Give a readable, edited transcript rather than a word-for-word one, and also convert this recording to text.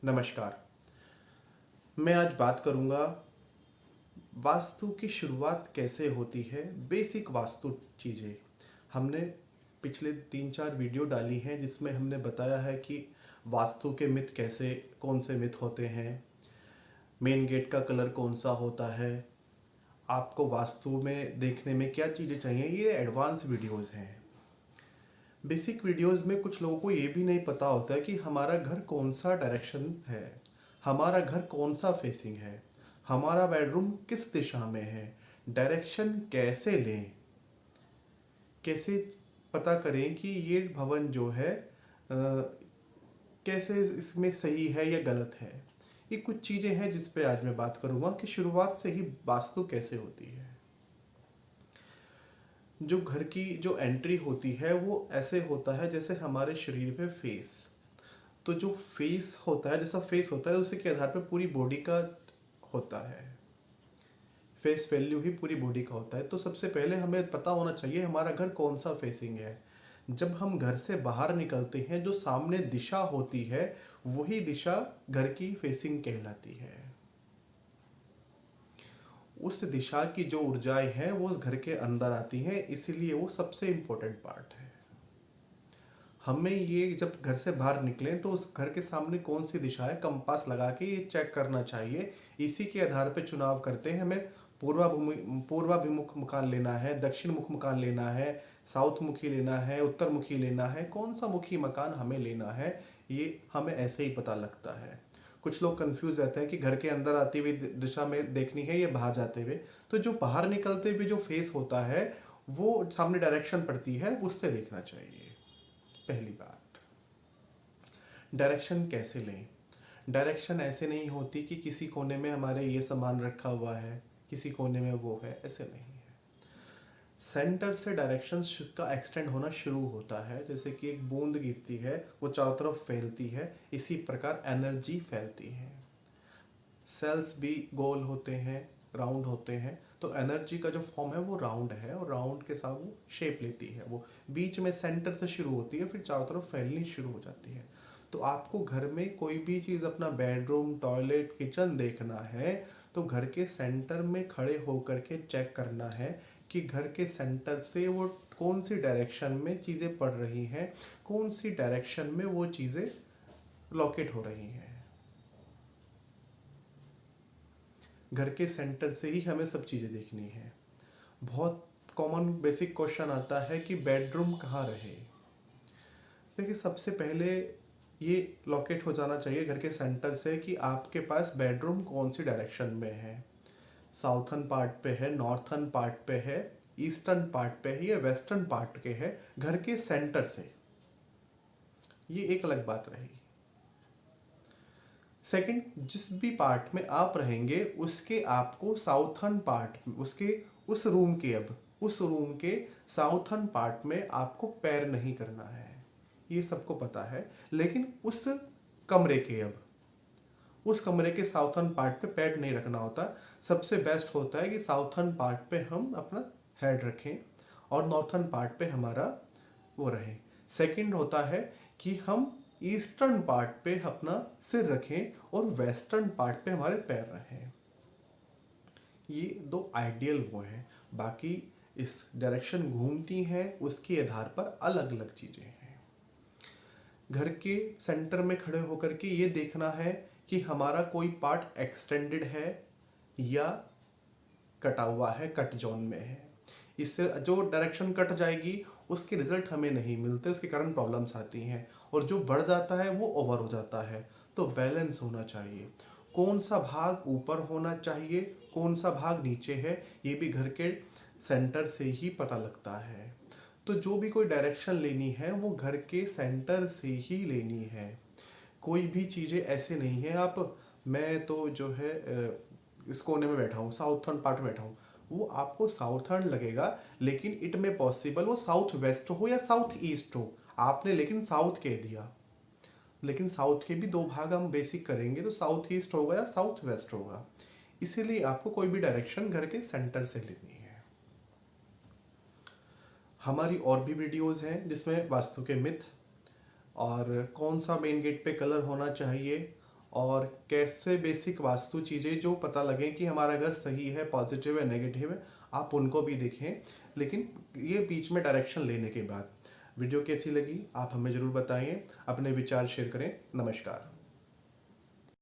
नमस्कार। मैं आज बात करूंगा वास्तु की शुरुआत कैसे होती है। बेसिक वास्तु चीज़ें हमने पिछले 3-4 वीडियो डाली हैं जिसमें हमने बताया है कि वास्तु के मिथ कैसे, कौन से मिथ होते हैं, मेन गेट का कलर कौन सा होता है, आपको वास्तु में देखने में क्या चीज़ें चाहिए। ये एडवांस वीडियोस हैं। बेसिक वीडियोस में कुछ लोगों को ये भी नहीं पता होता है कि हमारा घर कौन सा डायरेक्शन है, हमारा घर कौन सा फेसिंग है, हमारा बेडरूम किस दिशा में है, डायरेक्शन कैसे लें, कैसे पता करें कि ये भवन जो है कैसे इसमें सही है या गलत है। ये कुछ चीज़ें हैं जिस पे आज मैं बात करूँगा कि शुरुआत से ही वास्तु कैसे होती है। जो घर की जो एंट्री होती है वो ऐसे होता है जैसे हमारे शरीर पे फेस। तो जो फेस होता है, जैसा फेस होता है उसी के आधार पर पूरी बॉडी का होता है। फेस वैल्यू ही पूरी बॉडी का होता है। तो सबसे पहले हमें पता होना चाहिए हमारा घर कौन सा फेसिंग है। जब हम घर से बाहर निकलते हैं जो सामने दिशा होती है वही दिशा घर की फेसिंग कहलाती है। उस दिशा की जो ऊर्जाएं हैं वो उस घर के अंदर आती हैं, इसीलिए वो सबसे इम्पोर्टेंट पार्ट है। हमें ये जब घर से बाहर निकलें तो उस घर के सामने कौन सी दिशा है कंपास लगा के ये चेक करना चाहिए। इसी के आधार पर चुनाव करते हैं। हमें पूर्वाभिमुख मकान लेना है, दक्षिण मुख मकान लेना है, साउथ मुखी लेना है, उत्तर मुखी लेना है, कौन सा मुखी मकान हमें लेना है, ये हमें ऐसे ही पता लगता है। कुछ लोग कंफ्यूज रहते हैं कि घर के अंदर आती हुई दिशा में देखनी है या बाहर जाते हुए। तो जो बाहर निकलते हुए जो फेस होता है वो सामने डायरेक्शन पड़ती है उससे देखना चाहिए। पहली बात, डायरेक्शन कैसे लें। डायरेक्शन ऐसे नहीं होती कि किसी कोने में हमारे ये सामान रखा हुआ है, किसी कोने में वो है, ऐसे नहीं है। सेंटर से डायरेक्शन का एक्सटेंड होना शुरू होता है। जैसे कि एक बूंद गिरती है वो चारों तरफ फैलती है, इसी प्रकार एनर्जी फैलती है। सेल्स भी गोल होते हैं, राउंड होते हैं, तो एनर्जी का जो फॉर्म है वो राउंड है और राउंड के साथ वो शेप लेती है। वो बीच में सेंटर से शुरू होती है, फिर चारों तरफ फैलनी शुरू हो जाती है। तो आपको घर में कोई भी चीज़, अपना बेडरूम, टॉयलेट, किचन देखना है तो घर के सेंटर में खड़े होकर के चेक करना है कि घर के सेंटर से वो कौन सी डायरेक्शन में चीज़ें पड़ रही हैं, कौन सी डायरेक्शन में वो चीज़ें लोकेट हो रही हैं। घर के सेंटर से ही हमें सब चीज़ें देखनी है। बहुत कॉमन बेसिक क्वेश्चन आता है कि बेडरूम कहाँ रहे। देखिए, सबसे पहले ये लोकेट हो जाना चाहिए घर के सेंटर से कि आपके पास बेडरूम कौन सी डायरेक्शन में है। साउथर्न पार्ट पे है, नॉर्थर्न पार्ट पे है, ईस्टर्न पार्ट पे है या वेस्टर्न पार्ट के है। घर के सेंटर से, ये एक अलग बात रही। सेकंड, जिस भी पार्ट में आप रहेंगे उसके आपको साउथर्न पार्ट, उसके उस रूम के, अब उस रूम के साउथर्न पार्ट में आपको पैर नहीं करना है, ये सबको पता है। लेकिन उस कमरे के, अब उस कमरे के साउथर्न पार्ट पे पैर नहीं रखना होता। सबसे बेस्ट होता है कि साउथर्न पार्ट पे हम अपना हेड रखें और नॉर्थर्न पार्ट पे हमारा वो रहे। सेकंड होता है कि हम ईस्टर्न पार्ट पे अपना सिर रखें और वेस्टर्न पार्ट पे हमारे पैर रहें। ये दो आइडियल वो हैं। बाकी इस डायरेक्शन घूमती हैं उसके आधार पर अलग अलग चीज़ें हैं। घर के सेंटर में खड़े होकर के ये देखना है कि हमारा कोई पार्ट एक्सटेंडेड है या कटा हुआ है, कट जोन में है। इससे जो डायरेक्शन कट जाएगी उसके रिजल्ट हमें नहीं मिलते, उसके कारण प्रॉब्लम्स आती हैं। और जो बढ़ जाता है वो ओवर हो जाता है। तो बैलेंस होना चाहिए। कौन सा भाग ऊपर होना चाहिए, कौन सा भाग नीचे है, ये भी घर के सेंटर से ही पता लगता है। तो जो भी कोई डायरेक्शन लेनी है वो घर के सेंटर से ही लेनी है। कोई भी चीज़ें ऐसे नहीं है आप, मैं तो जो है इस कोने में बैठा हूँ, साउथर्न पार्ट में बैठा हूँ, वो आपको साउथर्न लगेगा लेकिन इट में पॉसिबल वो साउथ वेस्ट हो या साउथ ईस्ट हो। आपने लेकिन साउथ कह दिया, लेकिन साउथ के भी दो भाग हम बेसिक करेंगे तो साउथ ईस्ट होगा या साउथ वेस्ट होगा। इसीलिए आपको कोई भी डायरेक्शन घर के सेंटर से लेनी है। हमारी और भी वीडियोस हैं जिसमें वास्तु के मिथ और कौन सा मेन गेट पे कलर होना चाहिए और कैसे बेसिक वास्तु चीज़ें जो पता लगे कि हमारा घर सही है, पॉजिटिव है, नेगेटिव है, आप उनको भी देखें, लेकिन ये बीच में डायरेक्शन लेने के बाद। वीडियो कैसी लगी आप हमें ज़रूर बताइए, अपने विचार शेयर करें। नमस्कार।